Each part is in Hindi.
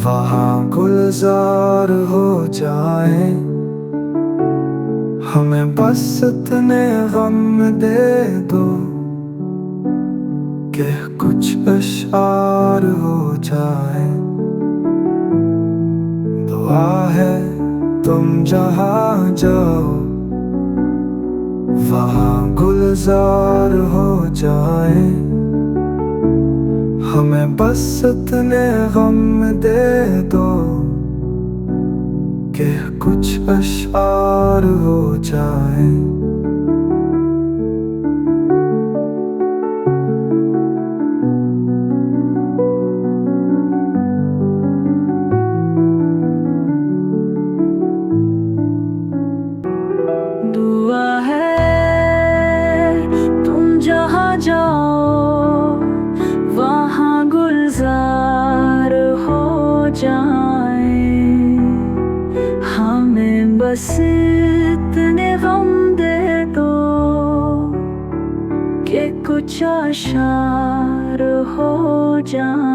वहाँ गुलजार हो जाए, हमें बस इतने गम दे दो कि कुछ अशार हो जाए। दुआ है तुम जहाँ जाओ वहाँ गुलजार हो जाए, हमें बस इतने गम दे दो कि कुछ अशार हो जाए। दुआ है तुम जहाँ जाओ वहाँ गुलजार हो जाए, हमें बस इतने गम दे दो कि कुछ अशार हो जाए।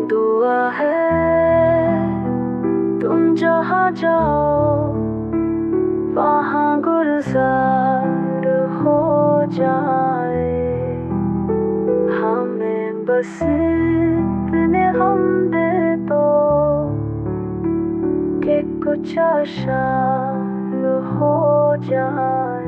दुआ है तुम जहाँ जाओ वहाँ गुलजार हो जाए, हमें बस इतने गम दे दो कि कुछ अशार हो जाए।